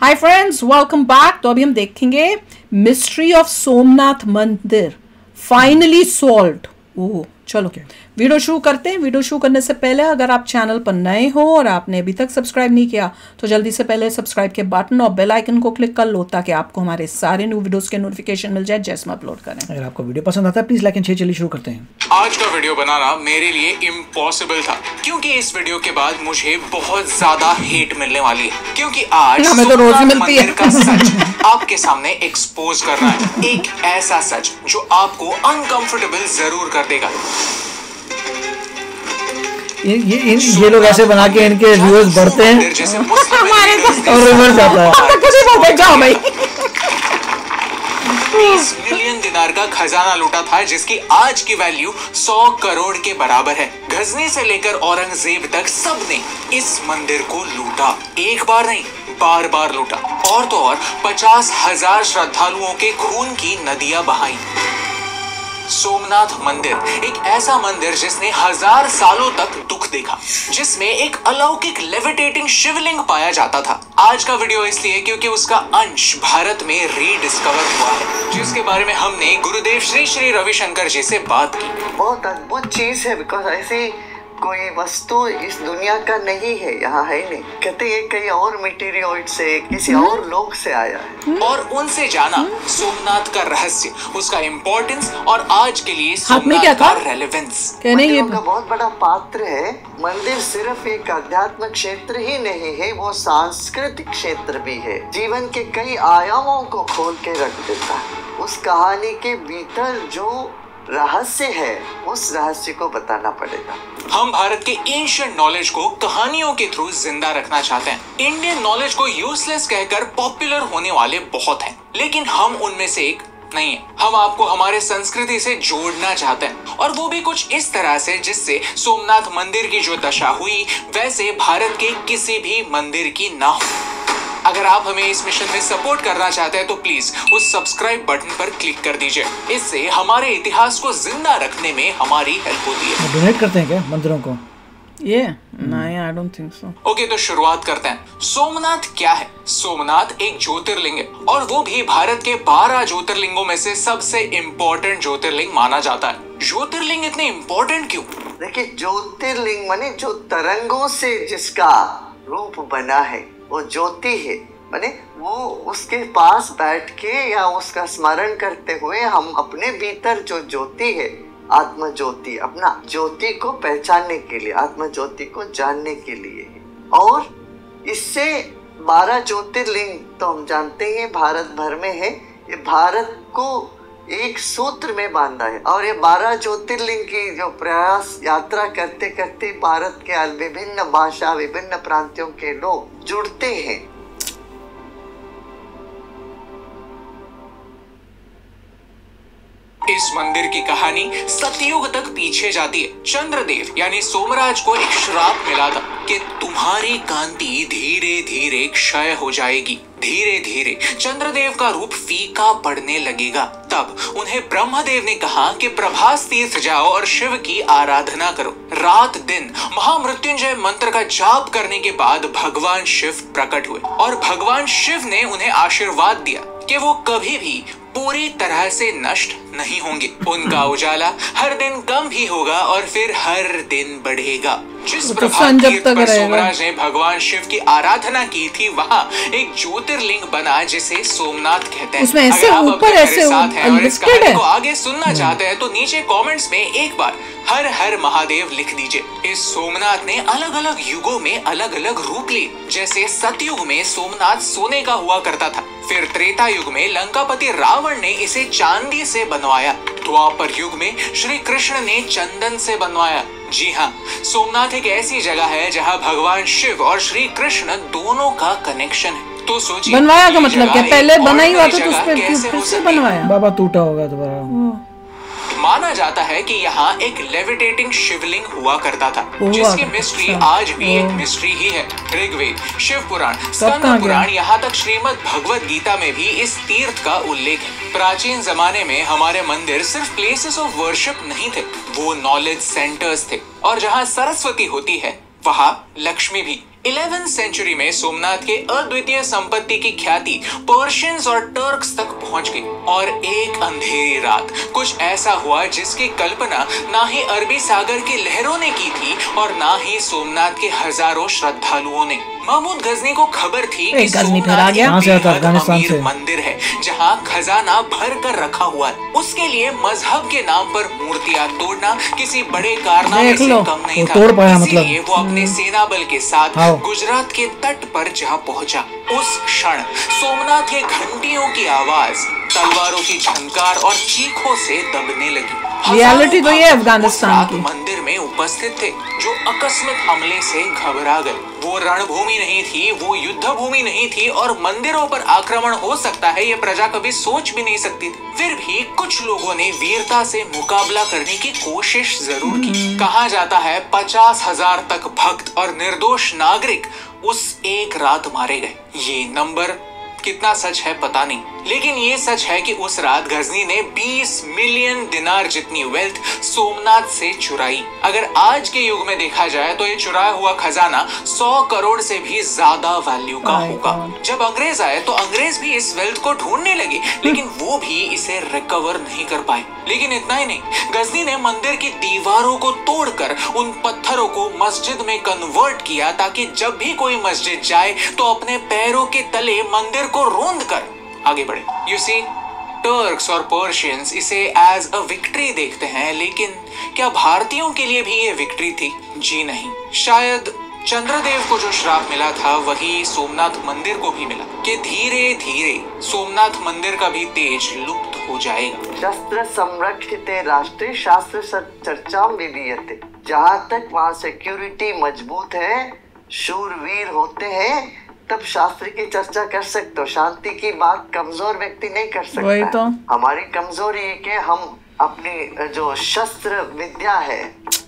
Hi friends, welcome back. तो अभी हम देखेंगे मिस्ट्री ऑफ सोमनाथ मंदिर फाइनली सॉल्व्ड। ओह चलो वीडियो शुरू करते हैं। वीडियो शुरू करने से पहले अगर आप चैनल पर नए हो और आपने अभी तक सब्सक्राइब नहीं किया तो जल्दी से पहले सब्सक्राइब के बटन और बेल आइकन को क्लिक कर लो ताकि आपको हमारे सारे न्यू वीडियोस के नोटिफिकेशन मिल जाए जैसे हम अपलोड करें। अगर आपको वीडियो पसंद आता है प्लीज लाइक एंड शेयर। चलिए शुरू करते हैं। आज का वीडियो बनाना मेरे लिए इम्पॉसिबल था क्योंकि इस वीडियो के बाद मुझे बहुत ज्यादा हेट मिलने वाली है क्योंकि आज हमें तो रोज ही मिलती है। मंदिर का सच आपके सामने एक्सपोज करना है। एक ऐसा सच जो आपको अनकंफर्टेबल जरूर कर देगा। ये लोग ऐसे बना के इनके व्यूअर्स बढ़ते हैं और रिवर्स आता है। 30 मिलियन दिनार का खजाना लूटा था जिसकी आज की वैल्यू 100 करोड़ के बराबर है। गजनी से लेकर औरंगजेब तक सबने इस मंदिर को लूटा। एक बार नहीं, बार बार लूटा। और तो और 50,000 श्रद्धालुओं के खून की नदियां बहाई। सोमनाथ मंदिर एक ऐसा मंदिर जिसने 1000 सालों तक दुख देखा, जिसमें एक अलौकिक लेविटेटिंग शिवलिंग पाया जाता था। आज का वीडियो इसलिए क्योंकि उसका अंश भारत में रीडिस्कवर हुआ है, जिसके बारे में हमने गुरुदेव श्री श्री रविशंकर जी से बात की। बहुत अद्भुत चीज है, बिकॉज ऐसी कोई वस्तु इस दुनिया का नहीं है, यहाँ है नहीं। कहते हैं कहीं और मटेरियल से, किसी और लोक से आया है। और उनसे जाना सोमनाथ का रहस्य, उसका इम्पोर्टेंस और आज के लिए सोमनाथ का रेलेवेंस। मंदिरों का बहुत बड़ा पात्र है। मंदिर सिर्फ एक आध्यात्मिक क्षेत्र ही नहीं है, वो सांस्कृतिक क्षेत्र भी है। जीवन के कई आयामों को खोल के रख देता है। उस कहानी के भीतर जो रहस्य है, उस रहस्य को बताना पड़ेगा। हम भारत के एंशिएंट नॉलेज को कहानियों के थ्रू जिंदा रखना चाहते हैं। इंडियन नॉलेज को यूजलेस कहकर पॉपुलर होने वाले बहुत हैं, लेकिन हम उनमें से एक नहीं है। हम आपको हमारे संस्कृति से जोड़ना चाहते हैं, और वो भी कुछ इस तरह से जिससे सोमनाथ मंदिर की जो दशा हुई वैसे भारत के किसी भी मंदिर की ना हो। अगर आप हमें इस मिशन में सपोर्ट करना चाहते हैं तो प्लीज उस सब्सक्राइब बटन पर क्लिक कर दीजिए। इससे हमारे इतिहास को जिंदा रखने में हमारी हेल्प होती है। डोनेट करते हैं क्या मंदिरों को? नहीं, I don't think so. Okay, तो शुरुआत करते हैं। सोमनाथ क्या है? सोमनाथ एक ज्योतिर्लिंग है, और वो भी भारत के 12 ज्योतिर्लिंगों में से सबसे इम्पोर्टेंट ज्योतिर्लिंग माना जाता है। ज्योतिर्लिंग इतने इम्पोर्टेंट क्यों? देखिए, ज्योतिर्लिंग माने जो तरंगों से जिसका रूप बना है वो ज्योति है। माने वो उसके पास बैठ के या उसका स्मरण करते हुए हम अपने भीतर जो ज्योति है, आत्म ज्योति, अपना ज्योति को पहचानने के लिए, आत्म ज्योति को जानने के लिए। और इससे 12 ज्योतिर्लिंग तो हम जानते हैं भारत भर में है। ये भारत को एक सूत्र में बांधा है, और ये 12 ज्योतिर्लिंग की जो प्रयास यात्रा करते करते भारत के विभिन्न भाषा, विभिन्न प्रांतों के लोग जुड़ते हैं। इस मंदिर की कहानी सतयुग तक पीछे जाती है। चंद्रदेव यानी सोमराज को एक श्राप मिला था कि तुम्हारी कांति धीरे धीरे क्षय हो जाएगी। धीरे धीरे चंद्रदेव का रूप फीका पड़ने लगेगा। तब उन्हें ब्रह्मदेव ने कहा कि प्रभास तीर्थ जाओ और शिव की आराधना करो। रात दिन महामृत्युंजय मंत्र का जाप करने के बाद भगवान शिव प्रकट हुए, और भगवान शिव ने उन्हें आशीर्वाद दिया कि वो कभी भी पूरी तरह से नष्ट नहीं होंगे। उनका उजाला हर दिन कम ही होगा और फिर हर दिन बढ़ेगा। जिस प्रभात पर सोमराज ने भगवान शिव की आराधना की थी, वहाँ एक ज्योतिर्लिंग बना जिसे सोमनाथ कहते हैं। उसमें ऐसे अगर आप ऊपर अपने ऐसे साथ हैं और इस कहानी है। को आगे सुनना चाहते हैं तो नीचे कमेंट्स में एक बार हर हर महादेव लिख दीजिए। इस सोमनाथ ने अलग अलग युगों में अलग अलग रूप लिए। जैसे सतयुग में सोमनाथ सोने का हुआ करता था, फिर त्रेता युग में लंकापति रावण ने इसे चांदी से बनवाया, द्वापर युग में श्री कृष्ण ने चंदन से बनवाया। जी हाँ, सोमनाथ एक ऐसी जगह है जहाँ भगवान शिव और श्री कृष्ण दोनों का कनेक्शन है। तो सोचिए, बनवाया का मतलब क्या? पहले बना ही हुआ था तो उस पे फिर से बनवाया? बाबा टूटा होगा दोबारा। माना जाता है कि यहाँ एक लेविटेटिंग शिवलिंग हुआ करता था, जिसकी मिस्ट्री आज भी एक मिस्ट्री ही है। ऋग्वेद, शिव पुराण, स्कंद पुराण, यहाँ तक श्रीमद् भगवद गीता में भी इस तीर्थ का उल्लेख है। प्राचीन जमाने में हमारे मंदिर सिर्फ प्लेसेस ऑफ वर्शिप नहीं थे, वो नॉलेज सेंटर्स थे। और जहाँ सरस्वती होती है वहाँ लक्ष्मी भी। 11th सेंचुरी में सोमनाथ के अद्वितीय संपत्ति की ख्याति पर्शियंस और टर्क्स तक पहुंच गई और एक अंधेरी रात कुछ ऐसा हुआ जिसकी कल्पना ना ही अरबी सागर की लहरों ने की थी और ना ही सोमनाथ के हजारों श्रद्धालुओं ने। महमूद गजनी को खबर थी कि सोमनाथ एक अमीर मंदिर है जहां खजाना भर कर रखा हुआ है। उसके लिए मजहब के नाम पर मूर्तियां तोड़ना किसी बड़े कारनामे से कम नहीं था। इसलिए वो अपने सेना बल के साथ गुजरात के तट पर जा पहुंचा। उस क्षण सोमनाथ के घंटियों की आवाज तलवारों की झंकार और चीखों से दबने लगी। रियलिटी तो ये अफगानिस्तान की मंदिर में उपस्थित थे जो आकस्मिक हमले से घबरा गए। वो रणभूमि नहीं थी, वो युद्ध भूमि नहीं थी और मंदिरों पर आक्रमण हो सकता है ये प्रजा कभी सोच भी नहीं सकती थी। फिर भी कुछ लोगों ने वीरता से मुकाबला करने की कोशिश जरूर की। कहा जाता है 50,000 तक भक्त और निर्दोष नागरिक उस एक रात मारे गए। ये नंबर कितना सच है पता नहीं, लेकिन ये सच है कि उस रात गजनी ने 20 मिलियन दिनार जितनी वेल्थ सोमनाथ से चुराई। अगर आज के युग में देखा जाए तो ये चुराया हुआ खजाना 100 करोड़ से भी ज्यादा वैल्यू का होगा। जब अंग्रेज आए तो अंग्रेज भी इस वेल्थ को ढूंढने लगे, लेकिन वो भी इसे रिकवर नहीं कर पाए। लेकिन इतना ही नहीं, गजनी ने मंदिर की दीवारों को तोड़कर उन पत्थरों को मस्जिद में कन्वर्ट किया ताकि जब भी कोई मस्जिद जाए तो अपने पैरों के तले मंदिर को रोंद कर आगे बढ़े। You see, टर्क्स और पर्शियंस इसे एज अ विक्ट्री देखते हैं, लेकिन क्या भारतीयों के लिए भी ये विक्ट्री थी? जी नहीं। शायद चंद्रदेव को जो श्राप मिला था वही सोमनाथ मंदिर को भी मिला कि धीरे धीरे सोमनाथ मंदिर का भी तेज लुप्त हो जाएगा। शस्त्र संरक्षित राष्ट्रीय शास्त्र चर्चा विधीयते। जहाँ तक वहाँ सिक्योरिटी मजबूत है, शूरवीर होते हैं, तब शास्त्र की चर्चा कर सकते हो। शांति की बात कमजोर व्यक्ति नहीं कर सकता। वही तो हमारी कमजोरी है कि हम अपनी जो शस्त्र विद्या है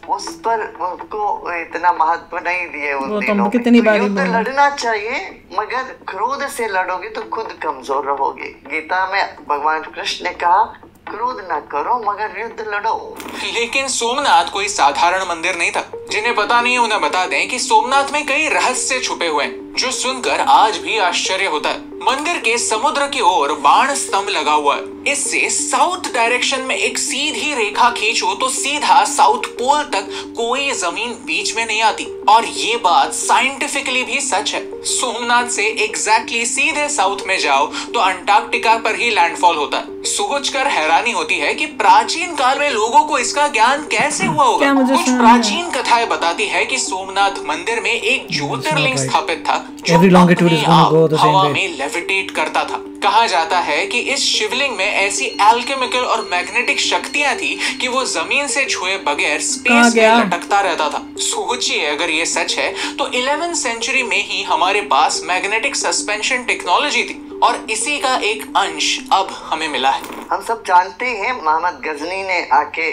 उस पर उनको इतना महत्व नहीं दिए। उन दिनों में युद्ध लड़ना चाहिए, मगर क्रोध से लड़ोगे तो खुद कमजोर रहोगे। गीता में भगवान कृष्ण ने कहा क्रोध ना करो मगर युद्ध लड़ो। लेकिन सोमनाथ कोई साधारण मंदिर नहीं था। जिन्हें पता नहीं है उन्हें बता दें कि सोमनाथ में कई रहस्य छुपे हुए हैं जो सुनकर आज भी आश्चर्य होता है। मंदिर के समुद्र की ओर बाण स्तंभ लगा हुआ है। इससे साउथ डायरेक्शन में एक सीधी रेखा खींचो तो सीधा साउथ पोल तक कोई जमीन बीच में नहीं आती। और ये बात साइंटिफिकली भी सच है। सोमनाथ से एग्जैक्टली सीधे साउथ में जाओ तो अंटार्कटिका पर ही लैंडफॉल होता है। सोचकर हैरानी होती है कि प्राचीन काल में लोगों को इसका ज्ञान कैसे हुआ होगा। कुछ प्राचीन कथाएं बताती है कि सोमनाथ मंदिर में एक ज्योतिर्लिंग स्थापित था जो अपने आप हवा में लेविटेट करता था। कहा जाता है कि इस शिवलिंग में ऐसी एल्केमिकल और मैग्नेटिक शक्तियां थी कि वो जमीन से छुए बगैर स्पेस में लटकता रहता था। सोचिए अगर ये सच है तो 11th सेंचुरी में ही हमारे पास मैग्नेटिक सस्पेंशन टेक्नोलॉजी थी और इसी का एक अंश अब हमें मिला है। हम सब जानते हैं मोहम्मद गजनी ने आके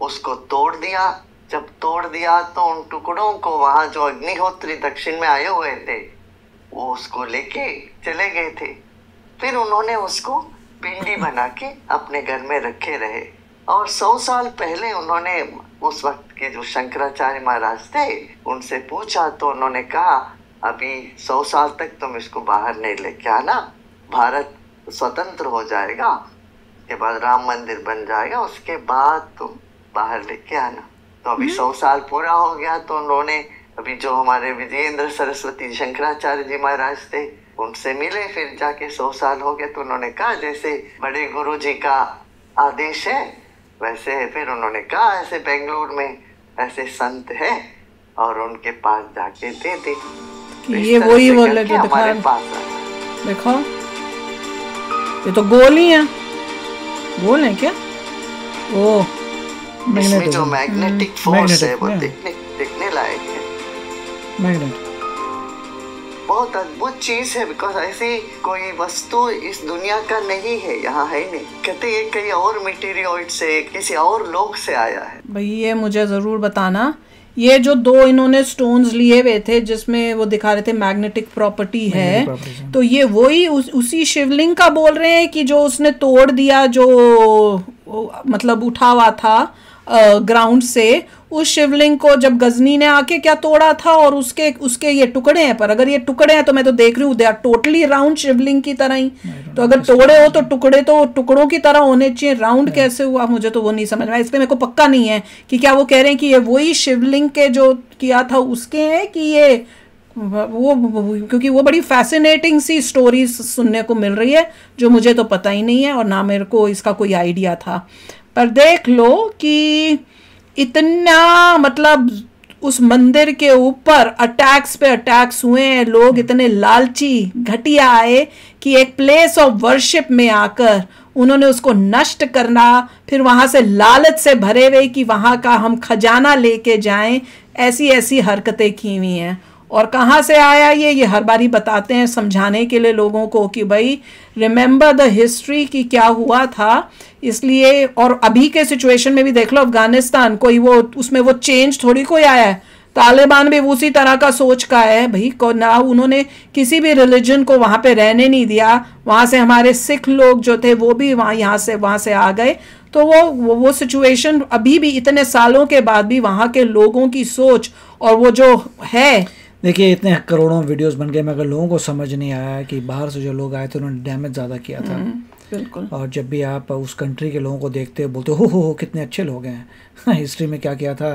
उसको तोड़ दिया। जब तोड़ दिया तो उन टुकड़ों को वहां जो अग्निहोत्री दक्षिण में आए हुए थे वो उसको लेके चले गए थे। फिर उन्होंने उसको पिंडी बना के अपने घर में रखे रहे। और 100 साल पहले उन्होंने उस वक्त के जो शंकराचार्य महाराज थे उनसे पूछा तो उन्होंने कहा अभी 100 साल तक तुम इसको बाहर नहीं लेके आना, भारत स्वतंत्र हो जाएगा, उसके बाद राम मंदिर बन जाएगा, उसके बाद तुम बाहर लेके आना। तो अभी 100 साल पूरा हो गया तो उन्होंने अभी जो हमारे विजयेंद्र सरस्वती शंकराचार्य जी महाराज थे उनसे मिले। फिर जाके 100 साल हो गए तो उन्होंने कहा जैसे बड़े गुरु जी का आदेश है वैसे। फिर उन्होंने कहा ऐसे बेंगलुरु में ऐसे संत है और उनके पास जाके दे दे। ये वही बोले जो हमारे पास देखो ये तो गोल ही है। गोल है क्या? ओ इसमें जो मैग्नेटिक फोर्स है वो देखने लायक है। मैग्नेट बहुत अद्भुत चीज है। बिकॉज ऐसी कोई वस्तु इस दुनिया का नहीं है, यहाँ है नहीं। कहते ये कहीं और मटेरियल से किसी और लोक से आया है। भाई ये मुझे जरूर बताना। ये जो दो इन्होंने स्टोन्स लिए हुए थे जिसमें वो दिखा रहे थे मैग्नेटिक प्रॉपर्टी है, तो ये वही उसी शिवलिंग का बोल रहे हैं कि जो उसने तोड़ दिया, जो मतलब उठा हुआ था ग्राउंड से, उस शिवलिंग को जब गजनी ने आके क्या तोड़ा था, और उसके ये टुकड़े हैं, पर अगर ये टुकड़े हैं तो मैं तो देख रही हूँ दे आर टोटली राउंड शिवलिंग की तरह ही। तो अगर तोड़े हो तो टुकड़े तो टुकड़ों की तरह होने चाहिए, राउंड कैसे हुआ मुझे तो वो नहीं समझ में। इसलिए मेरे को पक्का नहीं है कि क्या वो कह रहे हैं कि ये वही शिवलिंग के जो किया था उसके हैं कि ये वो, क्योंकि वो बड़ी फैसिनेटिंग सी स्टोरीज सुनने को मिल रही है जो मुझे तो पता ही नहीं है और ना मेरे को इसका कोई आइडिया था। पर देख लो कि इतना मतलब उस मंदिर के ऊपर अटैक्स पे अटैक्स हुए हैं, लोग इतने लालची घटिया आए कि एक प्लेस ऑफ वर्शिप में आकर उन्होंने उसको नष्ट करना, फिर वहां से लालच से भरे हुए कि वहां का हम खजाना लेके जाएं, ऐसी ऐसी हरकतें की हुई हैं। और कहाँ से आया ये हर बारी बताते हैं समझाने के लिए लोगों को कि भाई रिमेंबर द हिस्ट्री कि क्या हुआ था। इसलिए और अभी के सिचुएशन में भी देख लो, अफगानिस्तान कोई वो उसमें वो चेंज थोड़ी कोई आया है, तालिबान भी उसी तरह का सोच का है भाई को ना, उन्होंने किसी भी रिलीजन को वहाँ पे रहने नहीं दिया। वहाँ से हमारे सिख लोग जो थे वो भी वहाँ से आ गए। तो वो सिचुएशन अभी भी इतने सालों के बाद भी वहाँ के लोगों की सोच और वो जो है, देखिए इतने करोड़ों वीडियोस बन गए मगर लोगों को समझ नहीं आया कि बाहर से जो लोग आए थे उन्होंने डैमेज ज़्यादा किया था। बिल्कुल। और जब भी आप उस कंट्री के लोगों को देखते हो बोलते हो कितने अच्छे लोग हैं, हिस्ट्री में क्या किया था,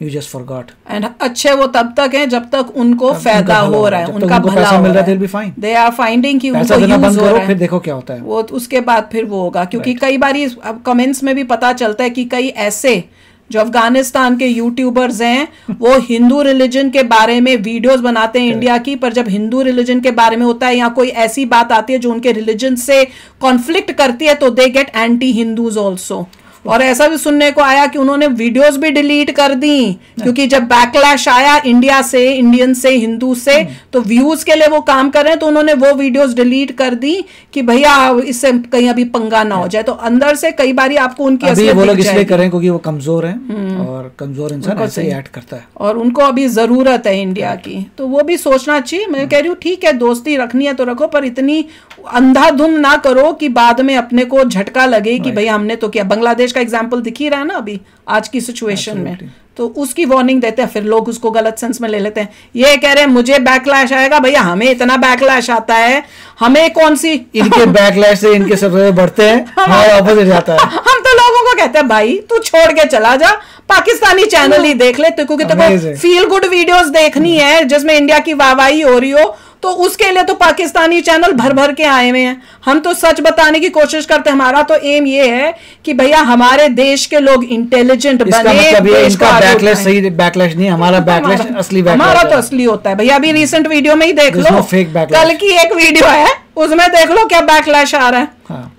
यू जस्ट फॉरगॉट। एंड अच्छे वो तब तक हैं जब तक उनको फायदा हो रहा है, उनका भला हो रहा है, दे आर फाइंडिंग कि उनको यूज हो रहा है, फिर देखो क्या होता है वो उसके बाद फिर वो होगा। क्योंकि कई बार अब कमेंट्स में भी पता चलता है कि कई ऐसे जो अफगानिस्तान के यूट्यूबर्स हैं वो हिंदू रिलीजन के बारे में वीडियोस बनाते हैं इंडिया की, पर जब हिंदू रिलीजन के बारे में होता है या कोई ऐसी बात आती है जो उनके रिलीजन से कॉन्फ्लिक्ट करती है तो they get anti Hindus also. और ऐसा भी सुनने को आया कि उन्होंने वीडियोस भी डिलीट कर दी क्योंकि जब बैकलैश आया इंडिया से, इंडियन से, हिंदू से, तो व्यूज के लिए वो काम कर रहे हैं तो उन्होंने वो वीडियोस डिलीट कर दी कि भैया इससे कहीं अभी पंगा ना हो जाए। तो अंदर से कई बार आपको उनकी असलियत वो लोग इसलिए करें क्योंकि वो कमजोर हैं और कमजोर इंसान ऐसे ही ऐड करता है और उनको अभी जरूरत है इंडिया की, तो वो भी सोचना चाहिए। मैं कह रही हूँ ठीक है दोस्ती रखनी है तो रखो, पर इतनी अंधाधुंध ना करो कि बाद में अपने को झटका लगे कि भैया हमने तो किया। बांग्लादेश का एग्जाम्पल दिख ही रहा है ना अभी आज की सिचुएशन में, तो उसकी वार्निंग देते हैं, फिर लोग उसको गलत सेंस में ले लेते हैं। ये कह रहे हैं मुझे बैकलैश आएगा, भैया हमें इतना बैकलैश आता है, हमें कौन सी इनके बैकलैश से इनके सबसे बढ़ते हैं, हमारा ऑपोजिट जाता है। हम तो लोगों को कहते हैं भाई तू छोड़ के चला जा, पाकिस्तानी चैनल ही देख ले, क्योंकि तेको फील गुड वीडियोस देखनी है जिसमें इंडिया की वाहवाही हो रही हो, तो उसके लिए तो पाकिस्तानी चैनल भर भर के आए हुए हैं। हम तो सच बताने की कोशिश करते हैं, हमारा तो एम ये है कि भैया हमारे देश के लोग इंटेलिजेंट बने। इसका बैकलैश सही बैकलैश नहीं, हमारा बैकलैश असली बैकलैश हमारा तो असली होता है भैया। अभी रिसेंट वीडियो में ही देख लो, कल की एक वीडियो है उसमें देख लो क्या बैकलैश आ रहा है,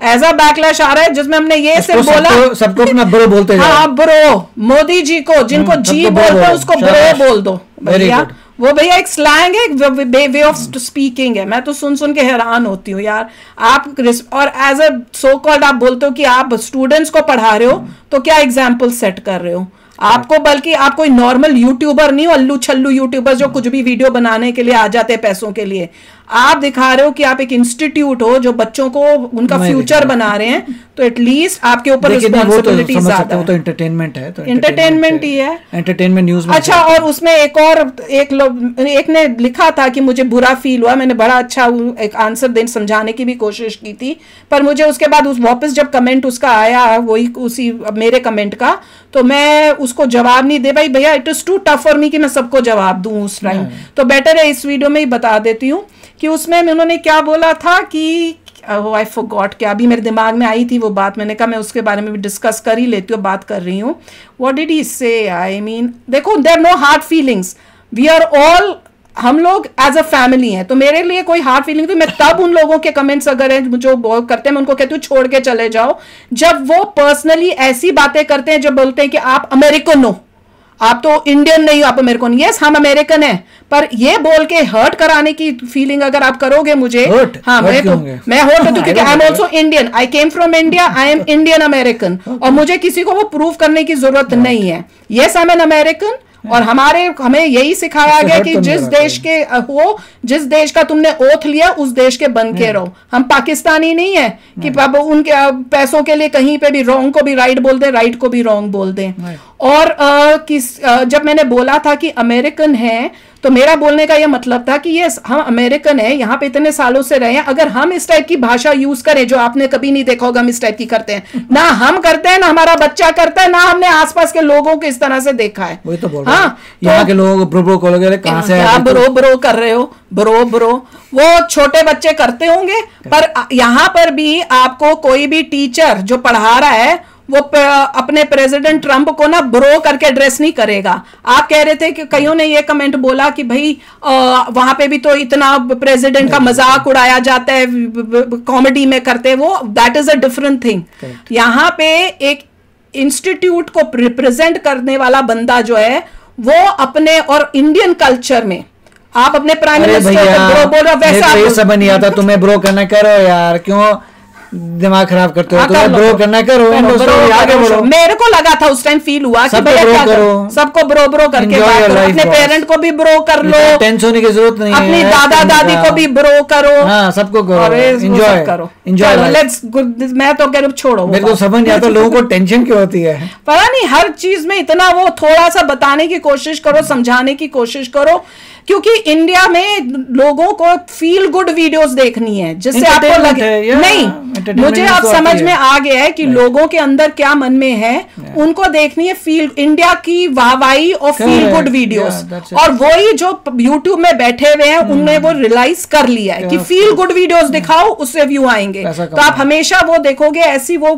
ऐसा बैकलैश आ रहा है जिसमें हमने ये सिर्फ बोला सबको अपना ब्रो बोलते हैं। हाँ ब्रो, मोदी जी को जिनको जी बोलते हैं उसको ब्रो बोल दो भैया। वो भैया एक स्लैंग है, वे ऑफ स्पीकिंग है। मैं तो सुन सुन के हैरान होती हूँ यार। आप और एज अ सो कॉल्ड आप बोलते हो कि आप स्टूडेंट्स को पढ़ा रहे हो, तो क्या एग्जाम्पल सेट कर रहे हो आपको? बल्कि आप कोई नॉर्मल यूट्यूबर नहीं हो, अल्लू छल्लू यूट्यूबर जो कुछ भी वीडियो बनाने के लिए आ जाते हैं पैसों के लिए। आप दिखा रहे हो कि आप एक इंस्टीट्यूट हो जो बच्चों को उनका फ्यूचर बना रहे हैं, तो एटलीस्ट आपके ऊपर रिस्पांसिबिलिटी ज्यादा है। वो तो एंटरटेनमेंट है, तो एंटरटेनमेंट ही है, एंटरटेनमेंट न्यूज में। अच्छा, और उसमें एक ने लिखा था कि मुझे बुरा फील हुआ, मैंने बड़ा अच्छा एक आंसर समझाने की भी कोशिश की थी, पर मुझे उसके बाद वापस जब कमेंट उसका आया वही उसी मेरे कमेंट का, तो मैं उसको जवाब नहीं दे भाई भैया, it is too tough for me कि मैं सबको जवाब दूं उस टाइम। तो बेटर है इस वीडियो में ही बता देती हूँ कि उसमें उन्होंने क्या बोला था कि आई फॉरगॉट, क्या अभी मेरे दिमाग में आई थी वो बात, मैंने कहा मैं उसके बारे में भी डिस्कस कर ही लेती हूँ, बात कर रही हूँ। What did he say? I mean देखो, there no hard feelings, we are all, हम लोग एज अ फैमिली हैं, तो मेरे लिए कोई हार्ड फीलिंग तो मैं तब उन लोगों के कमेंट्स अगर हैं जो करते हैं मैं उनको कहती हूँ छोड़ के चले जाओ, जब वो पर्सनली ऐसी बातें करते हैं जब बोलते हैं कि आप अमेरिकन हो, आप तो इंडियन नहीं हो, आप अमेरिकन। यस हम अमेरिकन हैं, पर ये बोल के हर्ट कराने की फीलिंग अगर आप करोगे मुझे, हाँ मैं हर्ट होती हूँ क्योंकि I am also Indian, I came from India, I am Indian American, और मुझे किसी को वो प्रूव करने की जरूरत नहीं है। Yes I am an American और हमें यही सिखाया गया कि जिस देश के हो, जिस देश का तुमने ओथ लिया उस देश के बन के रहो। हम पाकिस्तानी नहीं है कि बाबा उनके पैसों के लिए कहीं पे भी रॉन्ग को भी राइट बोल दें, राइट को भी रॉन्ग बोल दें। और जब मैंने बोला था कि अमेरिकन है, तो मेरा बोलने का यह मतलब था कि ये हम अमेरिकन है, यहाँ पे इतने सालों से रहे हैं, अगर हम इस टाइप की भाषा यूज करें जो आपने कभी नहीं देखा होगा हम इस टाइप की करते हैं, ना हम करते हैं ना हमारा बच्चा करता है, ना हमने आसपास के लोगों को इस तरह से देखा है। वही तो बोल रहा हूं, यहाँ के लोग ब्रो कहां से क्या ब्रो कर रहे हो, ब्रो वो छोटे बच्चे करते होंगे, पर यहाँ पर भी आपको कोई भी टीचर जो पढ़ा रहा है वो अपने प्रेसिडेंट ट्रंप को ना ब्रो करके एड्रेस नहीं करेगा। आप कह रहे थे कि कईयों ने ये कमेंट बोला कि भाई वहां पे भी तो इतना प्रेसिडेंट का मजाक उड़ाया जाता है, कॉमेडी में करते, वो that is a different thing. यहाँ पे एक इंस्टीट्यूट को रिप्रेजेंट करने वाला बंदा जो है वो अपने और इंडियन कल्चर में आप अपने प्राइम मिनिस्टर को ब्रो बोल रहे हो, वैसा ये समझ नहीं आता, तुम्हें ब्रो करना करो यार, क्यों दिमाग खराब करते हो, तुम्हें ब्रो करना करो, आगे बढ़ो। मेरे को लगा था उस टाइम फील हुआ कि भैया क्या करो, सबको ब्रो करके बात करो, अपने पेरेंट को भी ब्रो कर लो, टेंशन होने की जरूरत नहीं है, अपनी दादा दादी को भी ब्रो करो, हाँ सबको करो, एंजॉय करो, लेट्स। मैं तो कह रहा हूं छोड़ो, मेरे को समझ नहीं आता लोगों को टेंशन क्यों होती है, पता नहीं हर चीज में इतना वो थोड़ा सा बताने की कोशिश करो, समझाने की कोशिश करो, क्योंकि इंडिया में लोगों को फील गुड वीडियोस देखनी है जिससे आपको लगे नहीं, मुझे अब समझ में आ गया है कि लोगों के अंदर क्या मन में है, उनको देखनी है फील इंडिया की वाहवाही और फील गुड वीडियोस, और वही जो यूट्यूब में बैठे हुए हैं उनने वो रियलाइज कर लिया है कि फील गुड वीडियोस दिखाओ उससे व्यू आएंगे, तो आप हमेशा वो देखोगे, ऐसी वो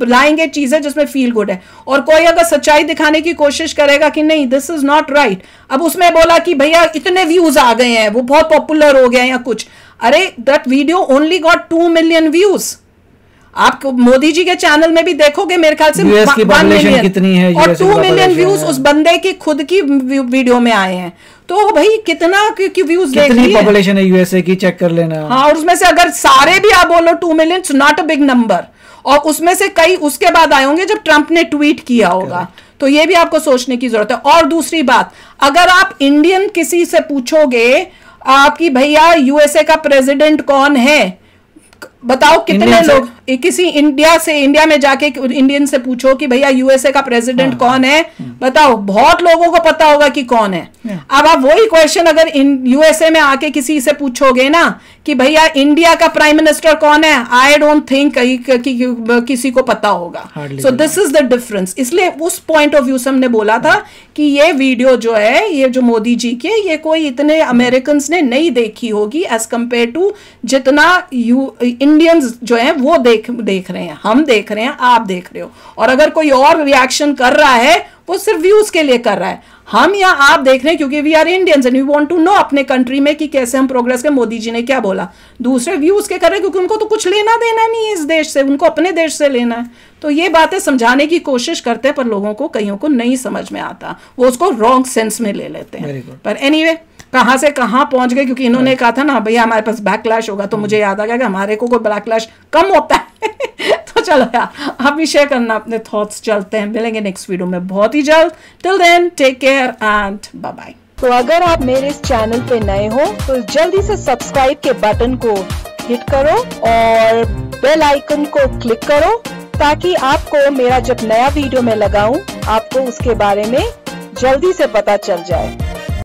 लाएंगे चीजें जिसमें फील गुड है। और कोई अगर सच्चाई दिखाने की कोशिश करेगा कि नहीं दिस इज नॉट राइट, अब उसमें बोला कि भैया इतने व्यूज आ गए हैं, वो बहुत पॉपुलर हो गए या कुछ, अरे that video only got 2 million views. आप मोदी जी के चैनल में भी देखोगे मेरे ख्याल से 1 मिलियन कितनी है, और 2 मिलियन व्यूज उस बंदे की खुद की वीडियो में आए हैं, तो भाई कितना की व्यूज कितनी पॉपुलेशन है यूएसए की, चेक कर लेना। हाँ, और उसमें से अगर सारे भी आप बोलो 2 million, not a big number, और उसमें से कई उसके बाद आए होंगे जब ट्रंप ने ट्वीट किया होगा, तो ये भी आपको सोचने की जरूरत है। और दूसरी बात, अगर आप इंडियन किसी से पूछोगे आपकी भैया यूएसए का प्रेसिडेंट कौन है, बताओ कितने लोग, किसी इंडिया में जाके इंडियन से पूछो कि भैया यूएसए का प्रेसिडेंट कौन है, बताओ बहुत लोगों को पता होगा कि कौन है। अब आप वही क्वेश्चन अगर यूएसए में आके किसी से पूछोगे ना कि भैया इंडिया का प्राइम मिनिस्टर कौन है, आई डोंट थिंक किसी को पता होगा। So this is the difference. इसलिए उस पॉइंट ऑफ व्यू से हमने बोला था कि ये वीडियो जो है, ये जो मोदी जी के, ये कोई इतने अमेरिकन ने नहीं देखी होगी एज कंपेयर टू जितना इंडियंस जो है वो देख रहे हैं, हम देख रहे हैं, आप देख रहे हो। और अगर कोई और रिएक्शन कर रहा है वो सिर्फ व्यूज के लिए कर रहा है, हम या आप देख रहे हैं क्योंकि we are Indians and we want to know अपने कंट्री में कि कैसे हम प्रोग्रेस के। मोदी जी ने क्या बोला, दूसरे व्यूज के कर रहे हैं क्योंकि उनको तो कुछ लेना देना नहीं है इस देश से, उनको अपने देश से लेना है। तो ये बातें समझाने की कोशिश करते हैं पर लोगों को, कईयों को नहीं समझ में आता, वो उसको रॉन्ग सेंस में ले लेते हैं। पर एनीवे, कहां से कहां पहुंच गए, क्योंकि इन्होंने कहा था ना भैया हमारे पास बैकलैश होगा, तो मुझे याद आ गया कि हमारे को कोई बैकलैश कम होता है। तो चलो यार, आप भी शेयर करना अपने थॉट्स। चलते हैं, मिलेंगे नेक्स्ट वीडियो में बहुत ही जल्द। Till then take care and bye bye. तो अगर आप मेरे इस चैनल पे नए हो तो जल्दी से सब्सक्राइब के बटन को हिट करो और बेल आइकन को क्लिक करो ताकि आपको मेरा जब नया वीडियो मैं लगाऊं आपको उसके बारे में जल्दी से पता चल जाए।